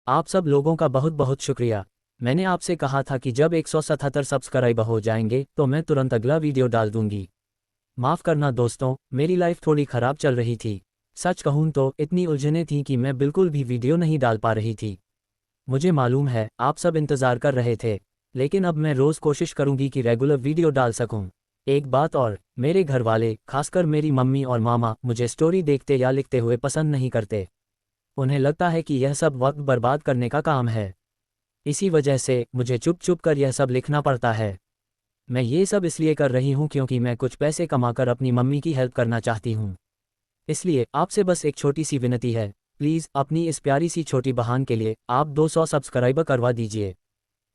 आप सब लोगों का बहुत बहुत शुक्रिया। मैंने आपसे कहा था कि जब 177 सब्सक्राइबर हो जाएंगे तो मैं तुरंत अगला वीडियो डाल दूंगी। माफ़ करना दोस्तों, मेरी लाइफ थोड़ी ख़राब चल रही थी। सच कहूँ तो इतनी उलझनें थीं कि मैं बिल्कुल भी वीडियो नहीं डाल पा रही थी। मुझे मालूम है आप सब इंतज़ार कर रहे थे, लेकिन अब मैं रोज़ कोशिश करूंगी कि रेगुलर वीडियो डाल सकूं। एक बात और, मेरे घर वाले, खासकर मेरी मम्मी और मामा, मुझे स्टोरी देखते या लिखते हुए पसंद नहीं करते। उन्हें लगता है कि यह सब वक्त बर्बाद करने का काम है। इसी वजह से मुझे चुप चुप कर यह सब लिखना पड़ता है। मैं ये सब इसलिए कर रही हूँ क्योंकि मैं कुछ पैसे कमाकर अपनी मम्मी की हेल्प करना चाहती हूँ। इसलिए आपसे बस एक छोटी सी विनती है, प्लीज़ अपनी इस प्यारी सी छोटी बहन के लिए आप 200 सब्सक्राइबर करवा दीजिए।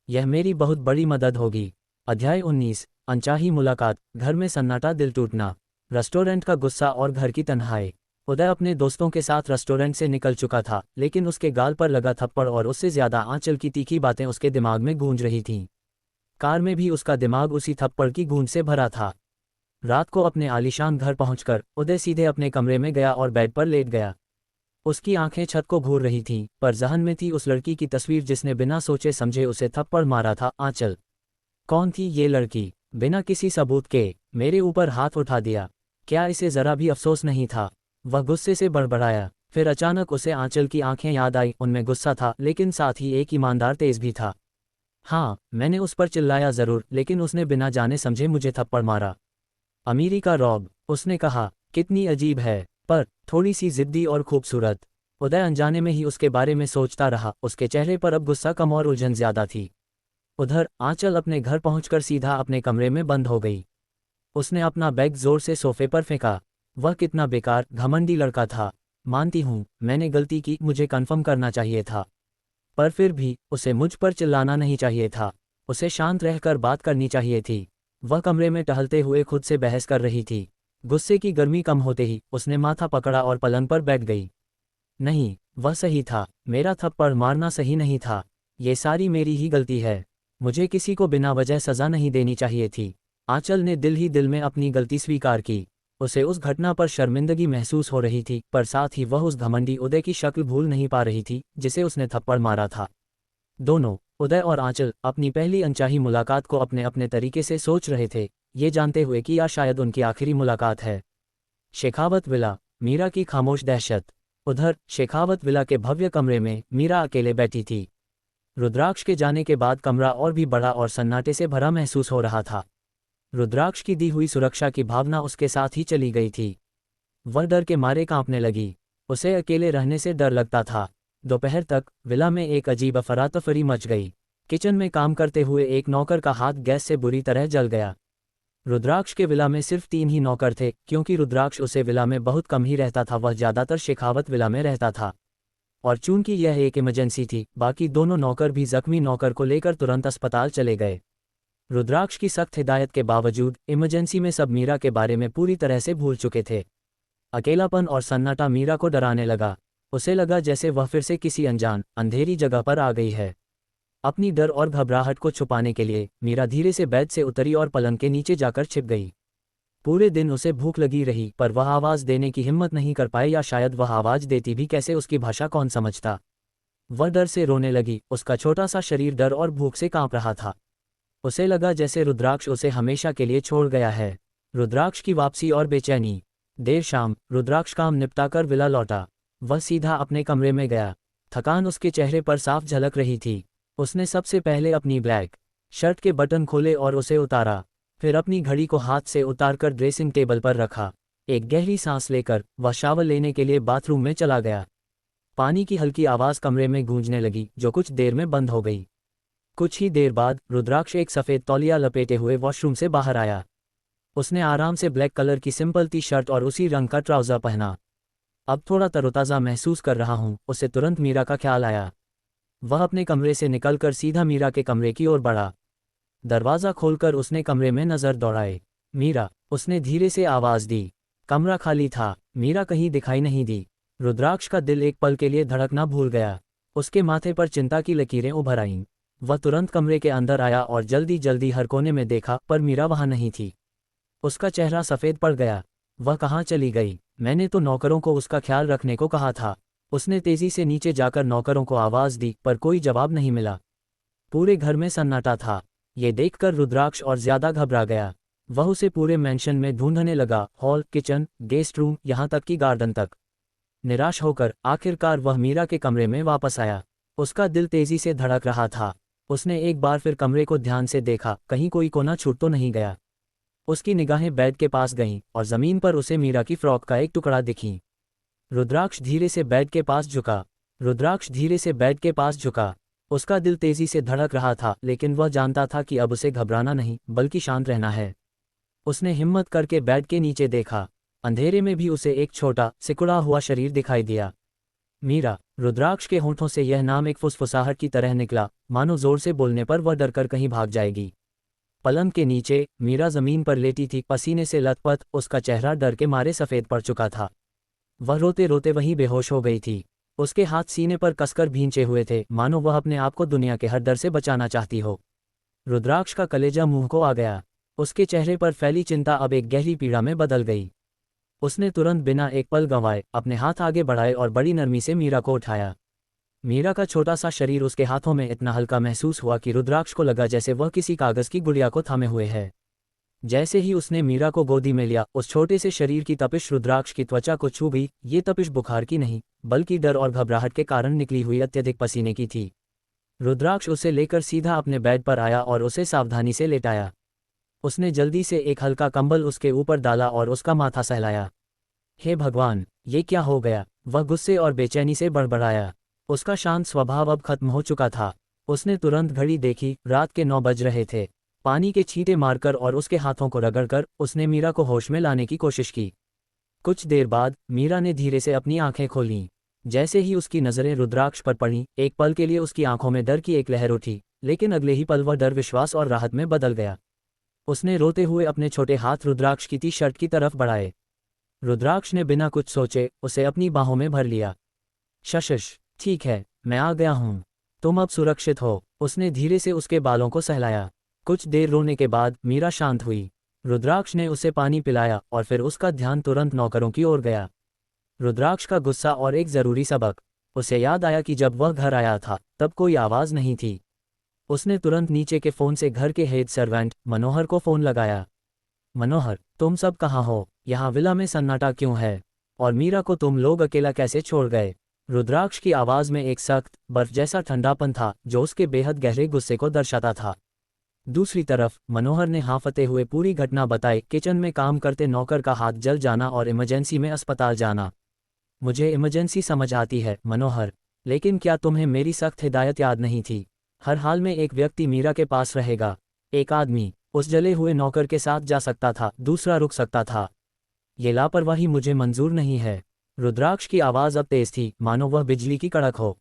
यह मेरी बहुत बड़ी मदद होगी। अध्याय 19, अनचाही मुलाकात। घर में सन्नाटा, दिल टूटना, रेस्टोरेंट का गुस्सा और घर की तन्हाई। उदय अपने दोस्तों के साथ रेस्टोरेंट से निकल चुका था, लेकिन उसके गाल पर लगा थप्पड़ और उससे ज़्यादा आंचल की तीखी बातें उसके दिमाग में गूंज रही थीं। कार में भी उसका दिमाग उसी थप्पड़ की गूंज से भरा था। रात को अपने आलीशान घर पहुंचकर उदय सीधे अपने कमरे में गया और बेड पर लेट गया। उसकी आंखें छत को घूर रही थीं, पर जहन में थी उस लड़की की तस्वीर जिसने बिना सोचे समझे उसे थप्पड़ मारा था। आंचल। कौन थी ये लड़की? बिना किसी सबूत के मेरे ऊपर हाथ उठा दिया। क्या इसे जरा भी अफसोस नहीं था? वह गुस्से से बड़बड़ाया। फिर अचानक उसे आंचल की आंखें याद आई। उनमें गुस्सा था, लेकिन साथ ही एक ईमानदार तेज भी था। हाँ, मैंने उस पर चिल्लाया जरूर, लेकिन उसने बिना जाने समझे मुझे थप्पड़ मारा। अमीरी का रौब, उसने कहा। कितनी अजीब है, पर थोड़ी सी जिद्दी और खूबसूरत। उदय अनजाने में ही उसके बारे में सोचता रहा। उसके चेहरे पर अब गुस्सा कम और उलझन ज्यादा थी। उधर आंचल अपने घर पहुंचकर सीधा अपने कमरे में बंद हो गई। उसने अपना बैग जोर से सोफे पर फेंका। वह कितना बेकार, घमंडी लड़का था। मानती हूँ मैंने गलती की, मुझे कन्फर्म करना चाहिए था। पर फिर भी उसे मुझ पर चिल्लाना नहीं चाहिए था। उसे शांत रहकर बात करनी चाहिए थी। वह कमरे में टहलते हुए खुद से बहस कर रही थी। गुस्से की गर्मी कम होते ही उसने माथा पकड़ा और पलंग पर बैठ गई। नहीं, वह सही था। मेरा थप्पड़ मारना सही नहीं था। ये सारी मेरी ही गलती है। मुझे किसी को बिना वजह सज़ा नहीं देनी चाहिए थी। आंचल ने दिल ही दिल में अपनी गलती स्वीकार की। उसे उस घटना पर शर्मिंदगी महसूस हो रही थी, पर साथ ही वह उस घमंडी उदय की शक्ल भूल नहीं पा रही थी जिसे उसने थप्पड़ मारा था। दोनों, उदय और आंचल, अपनी पहली अनचाही मुलाकात को अपने अपने तरीके से सोच रहे थे, ये जानते हुए कि यह शायद उनकी आखिरी मुलाकात है। शेखावत विला। मीरा की खामोश दहशत। उधर शेखावत विला के भव्य कमरे में मीरा अकेले बैठी थी। रुद्राक्ष के जाने के बाद कमरा और भी बड़ा और सन्नाटे से भरा महसूस हो रहा था। रुद्राक्ष की दी हुई सुरक्षा की भावना उसके साथ ही चली गई थी। वह डर के मारे कांपने लगी। उसे अकेले रहने से डर लगता था। दोपहर तक विला में एक अजीब अफरातफरी मच गई। किचन में काम करते हुए एक नौकर का हाथ गैस से बुरी तरह जल गया। रुद्राक्ष के विला में सिर्फ 3 ही नौकर थे, क्योंकि रुद्राक्ष उसे विला में बहुत कम ही रहता था। वह ज़्यादातर शेखावत विला में रहता था, और चूंकि यह एक इमरजेंसी थी, बाकी दोनों नौकर भी जख्मी नौकर को लेकर तुरंत अस्पताल चले गए। रुद्राक्ष की सख्त हिदायत के बावजूद इमरजेंसी में सब मीरा के बारे में पूरी तरह से भूल चुके थे। अकेलापन और सन्नाटा मीरा को डराने लगा। उसे लगा जैसे वह फिर से किसी अनजान, अंधेरी जगह पर आ गई है। अपनी डर और घबराहट को छुपाने के लिए मीरा धीरे से बेड से उतरी और पलंग के नीचे जाकर छिप गई। पूरे दिन उसे भूख लगी रही, पर वह आवाज़ देने की हिम्मत नहीं कर पाई, या शायद वह आवाज़ देती भी कैसे, उसकी भाषा कौन समझता। वह डर से रोने लगी। उसका छोटा सा शरीर डर और भूख से कांप रहा था। उसे लगा जैसे रुद्राक्ष उसे हमेशा के लिए छोड़ गया है। रुद्राक्ष की वापसी और बेचैनी। देर शाम रुद्राक्ष काम निपटाकर विला लौटा। वह सीधा अपने कमरे में गया। थकान उसके चेहरे पर साफ झलक रही थी। उसने सबसे पहले अपनी ब्लैक शर्ट के बटन खोले और उसे उतारा। फिर अपनी घड़ी को हाथ से उतारकर ड्रेसिंग टेबल पर रखा। एक गहरी सांस लेकर वह शावर लेने के लिए बाथरूम में चला गया। पानी की हल्की आवाज़ कमरे में गूंजने लगी, जो कुछ देर में बंद हो गई। कुछ ही देर बाद रुद्राक्ष एक सफ़ेद तौलिया लपेटे हुए वॉशरूम से बाहर आया। उसने आराम से ब्लैक कलर की सिंपल टी शर्ट और उसी रंग का ट्राउज़र पहना। अब थोड़ा तरोताज़ा महसूस कर रहा हूँ, उसे तुरंत मीरा का ख्याल आया। वह अपने कमरे से निकलकर सीधा मीरा के कमरे की ओर बढ़ा। दरवाज़ा खोलकर उसने कमरे में नज़र दौड़ाई। मीरा, उसने धीरे से आवाज़ दी। कमरा खाली था। मीरा कहीं दिखाई नहीं दी। रुद्राक्ष का दिल एक पल के लिए धड़कना भूल गया। उसके माथे पर चिंता की लकीरें उभर आईं। वह तुरंत कमरे के अंदर आया और जल्दी जल्दी हर कोने में देखा, पर मीरा वहाँ नहीं थी। उसका चेहरा सफ़ेद पड़ गया। वह कहाँ चली गई? मैंने तो नौकरों को उसका ख्याल रखने को कहा था। उसने तेजी से नीचे जाकर नौकरों को आवाज दी, पर कोई जवाब नहीं मिला। पूरे घर में सन्नाटा था। ये देखकर रुद्राक्ष और ज्यादा घबरा गया। वह उसे पूरे मैंशन में ढूंढने लगा, हॉल, किचन, गेस्ट रूम, यहाँ तक कि गार्डन तक। निराश होकर आखिरकार वह मीरा के कमरे में वापस आया। उसका दिल तेजी से धड़क रहा था। उसने एक बार फिर कमरे को ध्यान से देखा, कहीं कोई कोना छूट तो नहीं गया। उसकी निगाहें बेड के पास गईं और जमीन पर उसे मीरा की फ्रॉक का एक टुकड़ा दिखी। रुद्राक्ष धीरे से बेड के पास झुका। उसका दिल तेजी से धड़क रहा था, लेकिन वह जानता था कि अब उसे घबराना नहीं, बल्कि शांत रहना है। उसने हिम्मत करके बेड के नीचे देखा। अंधेरे में भी उसे एक छोटा, सिकुड़ा हुआ शरीर दिखाई दिया। मीरा। रुद्राक्ष के होंठों से यह नाम एक फुसफुसाहट की तरह निकला, मानो जोर से बोलने पर वह डरकर कहीं भाग जाएगी। पलंग के नीचे मीरा जमीन पर लेटी थी, पसीने से लथपथ, उसका चेहरा डर के मारे सफ़ेद पड़ चुका था। वह रोते रोते वहीं बेहोश हो गई थी। उसके हाथ सीने पर कसकर भींचे हुए थे, मानो वह अपने आप को दुनिया के हर डर से बचाना चाहती हो। रुद्राक्ष का कलेजा मुंह को आ गया। उसके चेहरे पर फैली चिंता अब एक गहरी पीड़ा में बदल गई। उसने तुरंत बिना एक पल गंवाए अपने हाथ आगे बढ़ाए और बड़ी नरमी से मीरा को उठाया। मीरा का छोटा सा शरीर उसके हाथों में इतना हल्का महसूस हुआ कि रुद्राक्ष को लगा जैसे वह किसी कागज की गुड़िया को थामे हुए है। जैसे ही उसने मीरा को गोदी में लिया, उस छोटे से शरीर की तपिश रुद्राक्ष की त्वचा को छू गई। ये तपिश बुखार की नहीं, बल्कि डर और घबराहट के कारण निकली हुई अत्यधिक पसीने की थी। रुद्राक्ष उसे लेकर सीधा अपने बेड पर आया और उसे सावधानी से लेटाया। उसने जल्दी से एक हल्का कंबल उसके ऊपर डाला और उसका माथा सहलाया। हे भगवान, ये क्या हो गया? वह गुस्से और बेचैनी से बड़बड़ाया। उसका शांत स्वभाव अब खत्म हो चुका था। उसने तुरंत घड़ी देखी, रात के 9 बज रहे थे। पानी के छींटे मारकर और उसके हाथों को रगड़कर उसने मीरा को होश में लाने की कोशिश की। कुछ देर बाद मीरा ने धीरे से अपनी आंखें खोलीं। जैसे ही उसकी नज़रें रुद्राक्ष पर पड़ीं, एक पल के लिए उसकी आंखों में डर की एक लहर उठी, लेकिन अगले ही पल वह डर विश्वास और राहत में बदल गया। उसने रोते हुए अपने छोटे हाथ रुद्राक्ष की टी शर्ट की तरफ बढ़ाए। रुद्राक्ष ने बिना कुछ सोचे उसे अपनी बाहों में भर लिया। शशश, ठीक है, मैं आ गया हूँ। तुम अब सुरक्षित हो। उसने धीरे से उसके बालों को सहलाया। कुछ देर रोने के बाद मीरा शांत हुई। रुद्राक्ष ने उसे पानी पिलाया और फिर उसका ध्यान तुरंत नौकरों की ओर गया। रुद्राक्ष का गुस्सा और एक ज़रूरी सबक। उसे याद आया कि जब वह घर आया था तब कोई आवाज़ नहीं थी। उसने तुरंत नीचे के फ़ोन से घर के हेड सर्वेंट मनोहर को फ़ोन लगाया। मनोहर, तुम सब कहाँ हो? यहाँ विला में सन्नाटा क्यों है? और मीरा को तुम लोग अकेला कैसे छोड़ गए? रुद्राक्ष की आवाज़ में एक सख्त, बर्फ जैसा ठंडापन था जो उसके बेहद गहरे गुस्से को दर्शाता था। दूसरी तरफ मनोहर ने हांफते हुए पूरी घटना बताई, किचन में काम करते नौकर का हाथ जल जाना और इमरजेंसी में अस्पताल जाना। मुझे इमरजेंसी समझ आती है मनोहर, लेकिन क्या तुम्हें मेरी सख्त हिदायत याद नहीं थी? हर हाल में एक व्यक्ति मीरा के पास रहेगा। एक आदमी उस जले हुए नौकर के साथ जा सकता था, दूसरा रुक सकता था। ये लापरवाही मुझे मंजूर नहीं है। रुद्राक्ष की आवाज़ अब तेज थी, मानो वह बिजली की कड़क हो।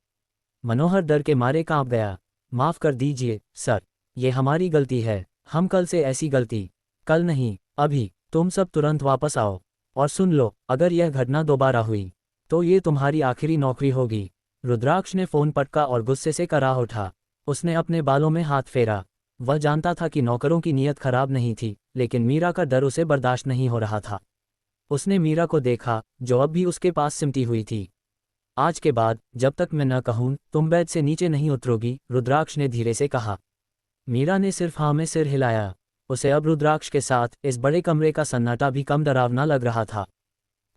मनोहर डर के मारे कांप गया। माफ़ कर दीजिए सर, ये हमारी गलती है। हम कल से ऐसी गलती कल नहीं, अभी। तुम सब तुरंत वापस आओ और सुन लो, अगर यह घटना दोबारा हुई तो ये तुम्हारी आखिरी नौकरी होगी। रुद्राक्ष ने फ़ोन पटका और गुस्से से कराह उठा। उसने अपने बालों में हाथ फेरा। वह जानता था कि नौकरों की नीयत खराब नहीं थी, लेकिन मीरा का डर उसे बर्दाश्त नहीं हो रहा था। उसने मीरा को देखा, जो अब भी उसके पास सिमटी हुई थी। आज के बाद जब तक मैं न कहूँ तुम बेड से नीचे नहीं उतरोगी, रुद्राक्ष ने धीरे से कहा। मीरा ने सिर्फ हाँ में सिर हिलाया। उसे अब रुद्राक्ष के साथ इस बड़े कमरे का सन्नाटा भी कम डरावना लग रहा था।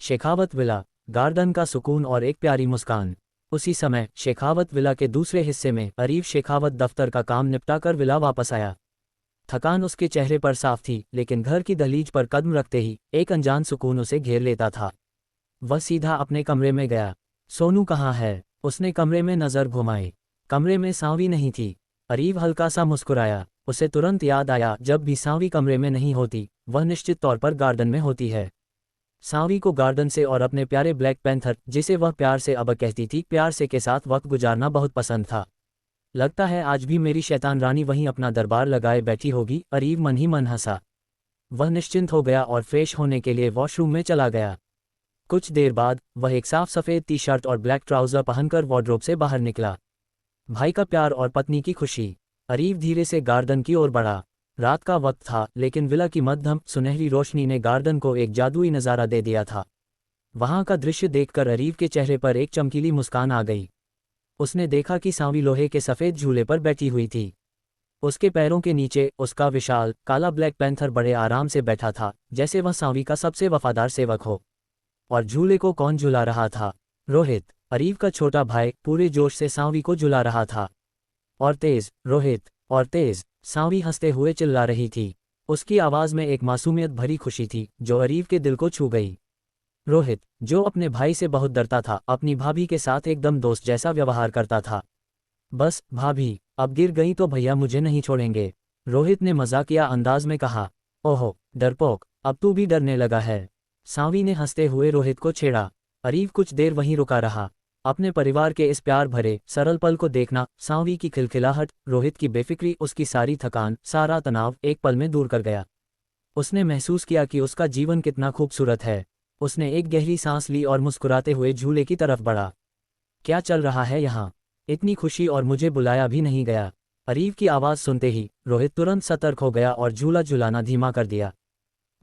शेखावत विला, गार्डन का सुकून और एक प्यारी मुस्कान। उसी समय शेखावत विला के दूसरे हिस्से में अरीफ शेखावत दफ्तर का काम निपटाकर विला वापस आया। थकान उसके चेहरे पर साफ थी, लेकिन घर की दहलीज पर कदम रखते ही एक अनजान सुकून उसे घेर लेता था। वह सीधा अपने कमरे में गया। सोनू कहाँ है? उसने कमरे में नज़र घुमाई। कमरे में सांवी नहीं थी। अरीफ हल्का सा मुस्कुराया। उसे तुरंत याद आया, जब भी सांवी कमरे में नहीं होती वह निश्चित तौर पर गार्डन में होती है। सांवी को गार्डन से और अपने प्यारे ब्लैक पैंथर, जिसे वह प्यार से अब कहती थी, प्यार से के साथ वक्त गुजारना बहुत पसंद था। लगता है आज भी मेरी शैतान रानी वहीं अपना दरबार लगाए बैठी होगी, अरीब मन ही मन हंसा। वह निश्चिंत हो गया और फ्रेश होने के लिए वॉशरूम में चला गया। कुछ देर बाद वह एक साफ सफ़ेद टी शर्ट और ब्लैक ट्राउज़र पहनकर वार्डरोब से बाहर निकला। भाई का प्यार और पत्नी की खुशी। अरीब धीरे से गार्डन की ओर बढ़ा। रात का वक्त था, लेकिन विला की मध्यम सुनहरी रोशनी ने गार्डन को एक जादुई नज़ारा दे दिया था। वहां का दृश्य देखकर अरीव के चेहरे पर एक चमकीली मुस्कान आ गई। उसने देखा कि सांवी लोहे के सफ़ेद झूले पर बैठी हुई थी। उसके पैरों के नीचे उसका विशाल काला ब्लैक पैंथर बड़े आराम से बैठा था, जैसे वह सांवी का सबसे वफादार सेवक हो। और झूले को कौन झुला रहा था? रोहित, अरीव का छोटा भाई, पूरे जोश से सांवी को झुला रहा था। और तेज, रोहित, और तेज, सांवी हंसते हुए चिल्ला रही थी। उसकी आवाज़ में एक मासूमियत भरी खुशी थी जो अरीव के दिल को छू गई। रोहित, जो अपने भाई से बहुत डरता था, अपनी भाभी के साथ एकदम दोस्त जैसा व्यवहार करता था। बस भाभी, अब गिर गई तो भैया मुझे नहीं छोड़ेंगे, रोहित ने मजाकिया अंदाज में कहा। ओहो डरपोक, अब तू भी डरने लगा है, सांवी ने हंसते हुए रोहित को छेड़ा। अरीव कुछ देर वहीं रुका रहा, अपने परिवार के इस प्यार भरे सरल पल को देखना। सांवी की खिलखिलाहट, रोहित की बेफिक्री, उसकी सारी थकान, सारा तनाव एक पल में दूर कर गया। उसने महसूस किया कि उसका जीवन कितना खूबसूरत है। उसने एक गहरी सांस ली और मुस्कुराते हुए झूले की तरफ बढ़ा। क्या चल रहा है यहाँ? इतनी खुशी और मुझे बुलाया भी नहीं गया। अरीव की आवाज़ सुनते ही रोहित तुरंत सतर्क हो गया और झूला झुलाना धीमा कर दिया।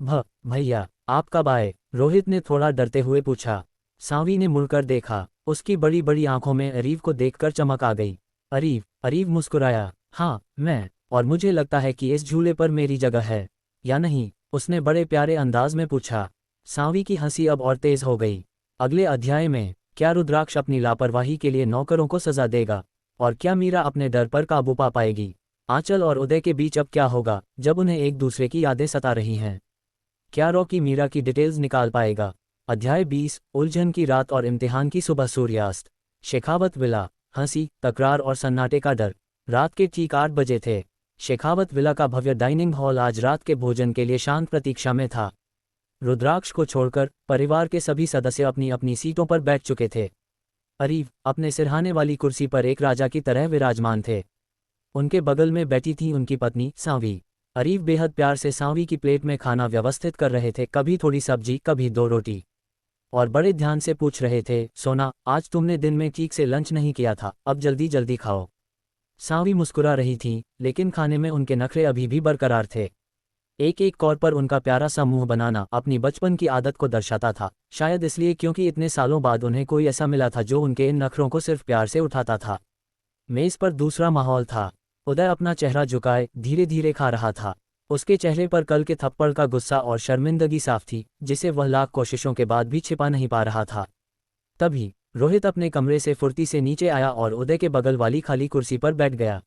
भैया, आप कब आए? रोहित ने थोड़ा डरते हुए पूछा। सांवी ने मुड़कर देखा, उसकी बड़ी बड़ी आंखों में अरीव को देखकर चमक आ गई। अरीव मुस्कुराया। हाँ मैं, और मुझे लगता है कि इस झूले पर मेरी जगह है या नहीं? उसने बड़े प्यारे अंदाज में पूछा। सांवी की हंसी अब और तेज हो गई। अगले अध्याय में क्या रुद्राक्ष अपनी लापरवाही के लिए नौकरों को सजा देगा? और क्या मीरा अपने डर पर काबू पा पाएगी? आंचल और उदय के बीच अब क्या होगा जब उन्हें एक दूसरे की यादें सता रही हैं? क्या रॉकी मीरा की डिटेल्स निकाल पाएगा? अध्याय 20, उलझन की रात और इम्तिहान की सुबह। सूर्यास्त। शेखावत विला। हंसी, तकरार और सन्नाटे का डर। रात के ठीक 8 बजे थे। शेखावत विला का भव्य डाइनिंग हॉल आज रात के भोजन के लिए शांत प्रतीक्षा में था। रुद्राक्ष को छोड़कर परिवार के सभी सदस्य अपनी अपनी सीटों पर बैठ चुके थे। अरीव अपने सिरहाने वाली कुर्सी पर एक राजा की तरह विराजमान थे। उनके बगल में बैठी थी उनकी पत्नी सांवी। अरीव बेहद प्यार से सांवी की प्लेट में खाना व्यवस्थित कर रहे थे, कभी थोड़ी सब्जी, कभी 2 रोटी, और बड़े ध्यान से पूछ रहे थे, सोना, आज तुमने दिन में ठीक से लंच नहीं किया था, अब जल्दी जल्दी खाओ। सांवी मुस्कुरा रही थी, लेकिन खाने में उनके नखरे अभी भी बरकरार थे। एक एक कौर पर उनका प्यारा सा मुंह बनाना अपनी बचपन की आदत को दर्शाता था, शायद इसलिए क्योंकि इतने सालों बाद उन्हें कोई ऐसा मिला था जो उनके इन नखरों को सिर्फ प्यार से उठाता था। मेज पर दूसरा माहौल था। उदय अपना चेहरा झुकाए धीरे धीरे खा रहा था। उसके चेहरे पर कल के थप्पड़ का गुस्सा और शर्मिंदगी साफ थी, जिसे वह लाख कोशिशों के बाद भी छिपा नहीं पा रहा था। तभी रोहित अपने कमरे से फुर्ती से नीचे आया और उदय के बगल वाली खाली कुर्सी पर बैठ गया।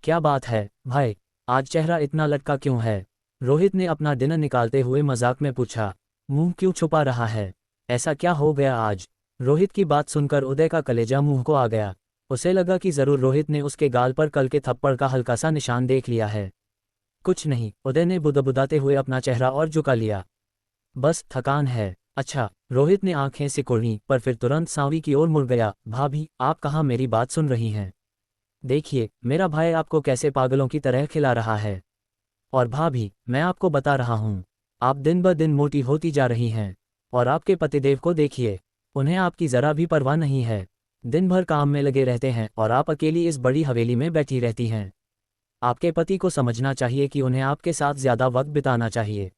क्या बात है भाई, आज चेहरा इतना लटका क्यों है? रोहित ने अपना डिनर निकालते हुए मजाक में पूछा। मुंह क्यों छुपा रहा है? ऐसा क्या हो गया आज? रोहित की बात सुनकर उदय का कलेजा मुंह को आ गया। उसे लगा कि जरूर रोहित ने उसके गाल पर कल के थप्पड़ का हल्का सा निशान देख लिया है। कुछ नहीं, उदय ने बुदबुदाते हुए अपना चेहरा और झुका लिया। बस थकान है। अच्छा, रोहित ने आंखें सिकुड़ी, पर फिर तुरंत सांवी की ओर मुड़ गया। भाभी, आप कहाँ मेरी बात सुन रही हैं? देखिए मेरा भाई आपको कैसे पागलों की तरह खिला रहा है। और भाभी, मैं आपको बता रहा हूँ, आप दिन ब दिन मोटी होती जा रही हैं। और आपके पतिदेव को देखिए, उन्हें आपकी ज़रा भी परवाह नहीं है। दिन भर काम में लगे रहते हैं और आप अकेली इस बड़ी हवेली में बैठी रहती हैं। आपके पति को समझना चाहिए कि उन्हें आपके साथ ज़्यादा वक्त बिताना चाहिए,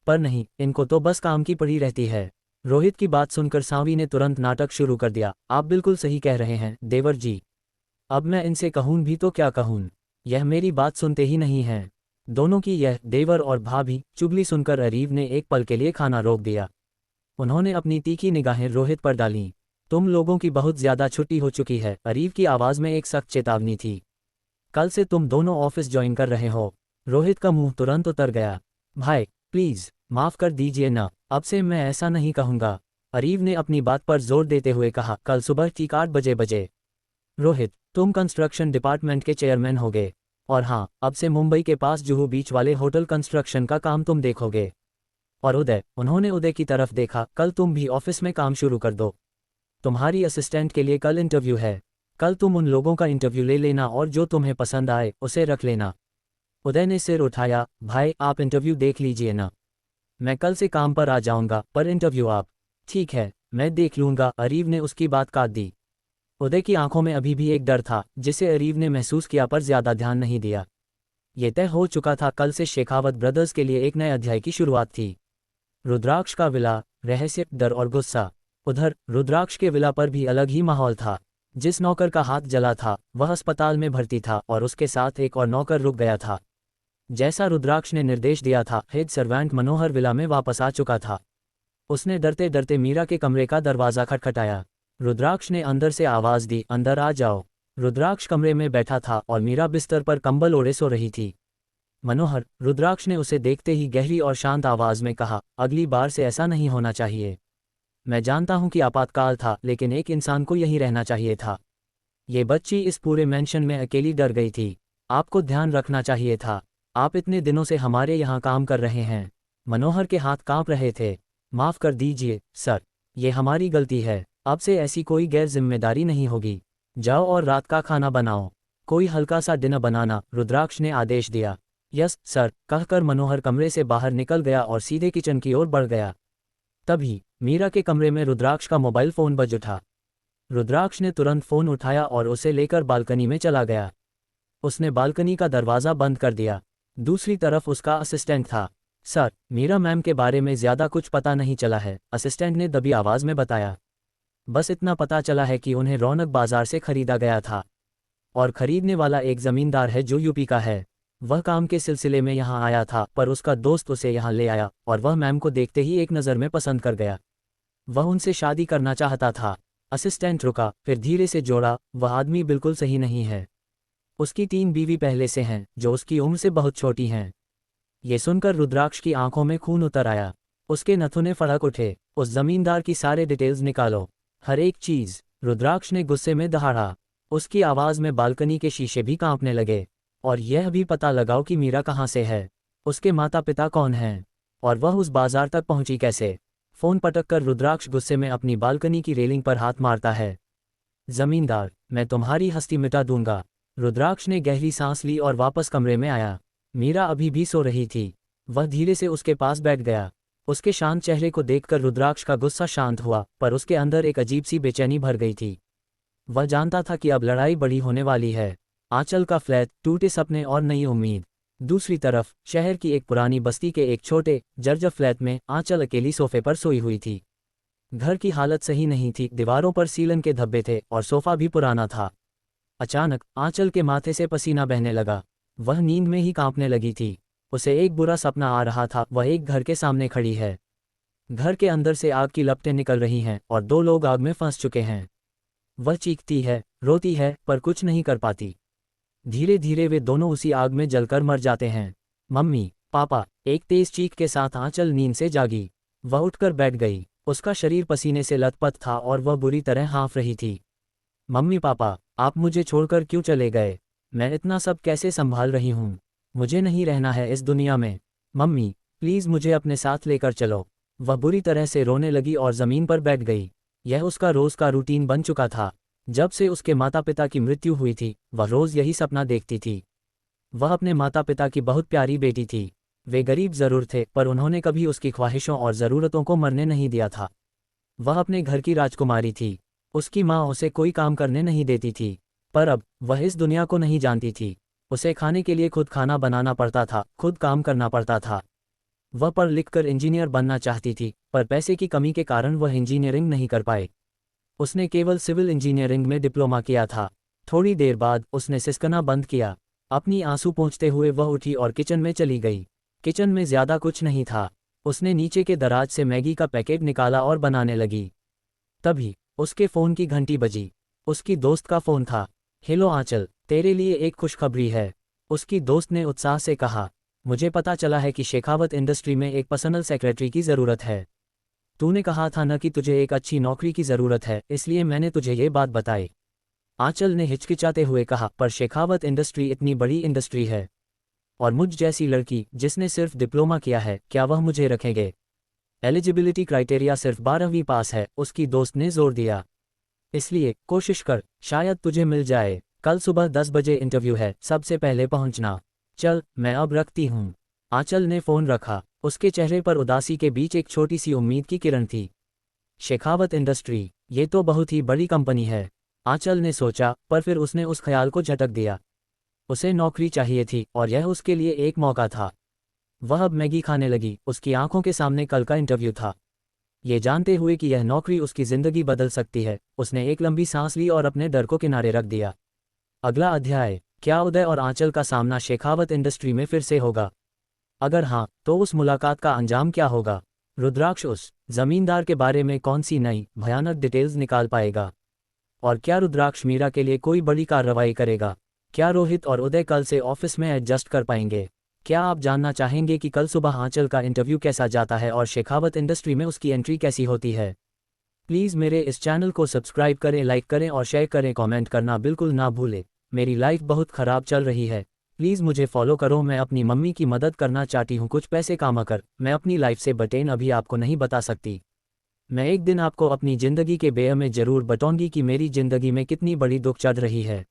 पर नहीं, इनको तो बस काम की पड़ी रहती है। रोहित की बात सुनकर सांवी ने तुरंत नाटक शुरू कर दिया। आप बिल्कुल सही कह रहे हैं देवर जी, अब मैं इनसे कहूँ भी तो क्या कहूँ, यह मेरी बात सुनते ही नहीं हैं। दोनों की यह देवर और भाभी चुगली सुनकर अरीव ने एक पल के लिए खाना रोक दिया। उन्होंने अपनी तीखी निगाहें रोहित पर डालीं। तुम लोगों की बहुत ज्यादा छुट्टी हो चुकी है, अरीव की आवाज में एक सख्त चेतावनी थी। कल से तुम दोनों ऑफिस ज्वाइन कर रहे हो। रोहित का मुंह तुरंत उतर गया। भाई प्लीज माफ कर दीजिए ना, अब से मैं ऐसा नहीं कहूँगा, अरीव ने अपनी बात पर जोर देते हुए कहा। कल सुबह ठीक 8 बजे। रोहित, तुम कंस्ट्रक्शन डिपार्टमेंट के चेयरमैन होगे, और हाँ, अब से मुंबई के पास जुहू बीच वाले होटल कंस्ट्रक्शन का काम तुम देखोगे। और उदय, उन्होंने उदय की तरफ देखा, कल तुम भी ऑफिस में काम शुरू कर दो। तुम्हारी असिस्टेंट के लिए कल इंटरव्यू है। कल तुम उन लोगों का इंटरव्यू ले लेना और जो तुम्हें पसंद आए उसे रख लेना। उदय ने सिर उठाया। भाई आप इंटरव्यू देख लीजिए ना, मैं कल से काम पर आ जाऊंगा, पर इंटरव्यू आप। ठीक है, मैं देख लूंगा, अरीव ने उसकी बात काट दी। उदय की आंखों में अभी भी एक डर था जिसे अरीव ने महसूस किया, पर ज्यादा ध्यान नहीं दिया। ये तय हो चुका था, कल से शेखावत ब्रदर्स के लिए एक नए अध्याय की शुरुआत थी। रुद्राक्ष का विला, रहस्य, डर और गुस्सा। उधर रुद्राक्ष के विला पर भी अलग ही माहौल था। जिस नौकर का हाथ जला था वह अस्पताल में भर्ती था और उसके साथ एक और नौकर रुक गया था। जैसा रुद्राक्ष ने निर्देश दिया था, हेड सर्वेंट मनोहर विला में वापस आ चुका था। उसने डरते डरते मीरा के कमरे का दरवाज़ा खटखटाया। रुद्राक्ष ने अंदर से आवाज़ दी, अंदर आ जाओ। रुद्राक्ष कमरे में बैठा था और मीरा बिस्तर पर कंबल ओढ़े सो रही थी। मनोहर, रुद्राक्ष ने उसे देखते ही गहरी और शांत आवाज़ में कहा, अगली बार से ऐसा नहीं होना चाहिए। मैं जानता हूं कि आपातकाल था, लेकिन एक इंसान को यहीं रहना चाहिए था। ये बच्ची इस पूरे मेंशन में अकेली डर गई थी। आपको ध्यान रखना चाहिए था। आप इतने दिनों से हमारे यहाँ काम कर रहे हैं। मनोहर के हाथ कांप रहे थे। माफ़ कर दीजिए सर, ये हमारी गलती है। अब से ऐसी कोई गैर जिम्मेदारी नहीं होगी। जाओ और रात का खाना बनाओ। कोई हल्का सा डिनर बनाना, रुद्राक्ष ने आदेश दिया। यस सर, कहकर मनोहर कमरे से बाहर निकल गया और सीधे किचन की ओर बढ़ गया। तभी मीरा के कमरे में रुद्राक्ष का मोबाइल फ़ोन बज उठा। रुद्राक्ष ने तुरंत फ़ोन उठाया और उसे लेकर बालकनी में चला गया। उसने बालकनी का दरवाज़ा बंद कर दिया। दूसरी तरफ उसका असिस्टेंट था। सर, मीरा मैम के बारे में ज़्यादा कुछ पता नहीं चला है, असिस्टेंट ने दबी आवाज़ में बताया। बस इतना पता चला है कि उन्हें रौनक बाजार से खरीदा गया था और खरीदने वाला एक ज़मींदार है जो यूपी का है। वह काम के सिलसिले में यहाँ आया था, पर उसका दोस्त उसे यहाँ ले आया और वह मैम को देखते ही एक नज़र में पसंद कर गया। वह उनसे शादी करना चाहता था। असिस्टेंट रुका, फिर धीरे से जोड़ा, वह आदमी बिल्कुल सही नहीं है। उसकी 3 बीवी पहले से हैं, जो उसकी उम्र से बहुत छोटी हैं। ये सुनकर रुद्राक्ष की आंखों में खून उतर आया। उसके नथुने फड़क उठे। उस जमींदार की सारे डिटेल्स निकालो, हर एक चीज़। रुद्राक्ष ने गुस्से में दहाड़ा। उसकी आवाज़ में बालकनी के शीशे भी कांपने लगे। और यह भी पता लगाओ कि मीरा कहाँ से है, उसके माता पिता कौन हैं, और वह उस बाजार तक पहुंची कैसे। फ़ोन पटक कर रुद्राक्ष गुस्से में अपनी बालकनी की रेलिंग पर हाथ मारता है। जमींदार, मैं तुम्हारी हस्ती मिटा दूंगा। रुद्राक्ष ने गहरी सांस ली और वापस कमरे में आया। मीरा अभी भी सो रही थी। वह धीरे से उसके पास बैठ गया। उसके शांत चेहरे को देखकर रुद्राक्ष का गुस्सा शांत हुआ, पर उसके अंदर एक अजीब सी बेचैनी भर गई थी। वह जानता था कि अब लड़ाई बड़ी होने वाली है। आंचल का फ्लैट, टूटे सपने और नई उम्मीद। दूसरी तरफ शहर की एक पुरानी बस्ती के एक छोटे जर्जर फ्लैट में आंचल अकेली सोफे पर सोई हुई थी। घर की हालत सही नहीं थी, दीवारों पर सीलन के धब्बे थे और सोफा भी पुराना था। अचानक आंचल के माथे से पसीना बहने लगा। वह नींद में ही कांपने लगी थी। उसे एक बुरा सपना आ रहा था। वह एक घर के सामने खड़ी है। घर के अंदर से आग की लपटें निकल रही हैं और 2 लोग आग में फंस चुके हैं। वह चीखती है, रोती है, पर कुछ नहीं कर पाती। धीरे धीरे वे दोनों उसी आग में जलकर मर जाते हैं। मम्मी, पापा, एक तेज चीख के साथ आंचल नींद से जागी। वह उठकर बैठ गई। उसका शरीर पसीने से लथपथ था और वह बुरी तरह हाँफ रही थी। मम्मी पापा, आप मुझे छोड़कर क्यों चले गए? मैं इतना सब कैसे संभाल रही हूँ? मुझे नहीं रहना है इस दुनिया में। मम्मी, प्लीज़ मुझे अपने साथ लेकर चलो। वह बुरी तरह से रोने लगी और ज़मीन पर बैठ गई। यह उसका रोज़ का रूटीन बन चुका था। जब से उसके माता पिता की मृत्यु हुई थी, वह रोज़ यही सपना देखती थी। वह अपने माता पिता की बहुत प्यारी बेटी थी। वे गरीब ज़रूर थे, पर उन्होंने कभी उसकी ख्वाहिशों और ज़रूरतों को मरने नहीं दिया था। वह अपने घर की राजकुमारी थी। उसकी माँ उसे कोई काम करने नहीं देती थी। पर अब वह इस दुनिया को नहीं जानती थी। उसे खाने के लिए खुद खाना बनाना पड़ता था, खुद काम करना पड़ता था। वह पढ़ लिख कर इंजीनियर बनना चाहती थी, पर पैसे की कमी के कारण वह इंजीनियरिंग नहीं कर पाए। उसने केवल सिविल इंजीनियरिंग में डिप्लोमा किया था। थोड़ी देर बाद उसने सिसकना बंद किया। अपनी आंसू पोंछते हुए वह उठी और किचन में चली गई। किचन में ज़्यादा कुछ नहीं था। उसने नीचे के दराज से मैगी का पैकेट निकाला और बनाने लगी। तभी उसके फ़ोन की घंटी बजी। उसकी दोस्त का फ़ोन था। हेलो आंचल, तेरे लिए एक खुशखबरी है, उसकी दोस्त ने उत्साह से कहा। मुझे पता चला है कि शेखावत इंडस्ट्री में एक पर्सनल सेक्रेटरी की ज़रूरत है। तूने कहा था न कि तुझे एक अच्छी नौकरी की ज़रूरत है, इसलिए मैंने तुझे ये बात बताई। आंचल ने हिचकिचाते हुए कहा, पर शेखावत इंडस्ट्री इतनी बड़ी इंडस्ट्री है, और मुझ जैसी लड़की जिसने सिर्फ डिप्लोमा किया है, क्या वह मुझे रखेंगे? एलिजिबिलिटी क्राइटेरिया सिर्फ 12वीं पास है, उसकी दोस्त ने जोर दिया। इसलिए कोशिश कर, शायद तुझे मिल जाए। कल सुबह 10 बजे इंटरव्यू है, सबसे पहले पहुंचना। चल, मैं अब रखती हूँ। आंचल ने फ़ोन रखा। उसके चेहरे पर उदासी के बीच एक छोटी सी उम्मीद की किरण थी। शेखावत इंडस्ट्री, ये तो बहुत ही बड़ी कंपनी है, आंचल ने सोचा, पर फिर उसने उस ख्याल को झटक दिया। उसे नौकरी चाहिए थी और यह उसके लिए एक मौका था। वह अब मैगी खाने लगी। उसकी आंखों के सामने कल का इंटरव्यू था। ये जानते हुए कि यह नौकरी उसकी ज़िंदगी बदल सकती है, उसने एक लंबी सांस ली और अपने डर को किनारे रख दिया। अगला अध्याय, क्या उदय और आंचल का सामना शेखावत इंडस्ट्री में फिर से होगा? अगर हाँ, तो उस मुलाकात का अंजाम क्या होगा? रुद्राक्ष उस जमींदार के बारे में कौन सी नई भयानक डिटेल्स निकाल पाएगा? और क्या रुद्राक्ष मीरा के लिए कोई बड़ी कार्रवाई करेगा? क्या रोहित और उदय कल से ऑफिस में एडजस्ट कर पाएंगे? क्या आप जानना चाहेंगे कि कल सुबह आंचल का इंटरव्यू कैसा जाता है और शेखावत इंडस्ट्री में उसकी एंट्री कैसी होती है? प्लीज़ मेरे इस चैनल को सब्सक्राइब करें, लाइक करें और शेयर करें, कमेंट करना बिल्कुल ना भूलें। मेरी लाइफ बहुत ख़राब चल रही है, प्लीज़ मुझे फॉलो करो। मैं अपनी मम्मी की मदद करना चाहती हूँ कुछ पैसे कमा कर। मैं अपनी लाइफ से बटेन अभी आपको नहीं बता सकती। मैं एक दिन आपको अपनी ज़िंदगी के बेअ में ज़रूर बताऊंगी कि मेरी ज़िंदगी में कितनी बड़ी दुख चढ़ रही है।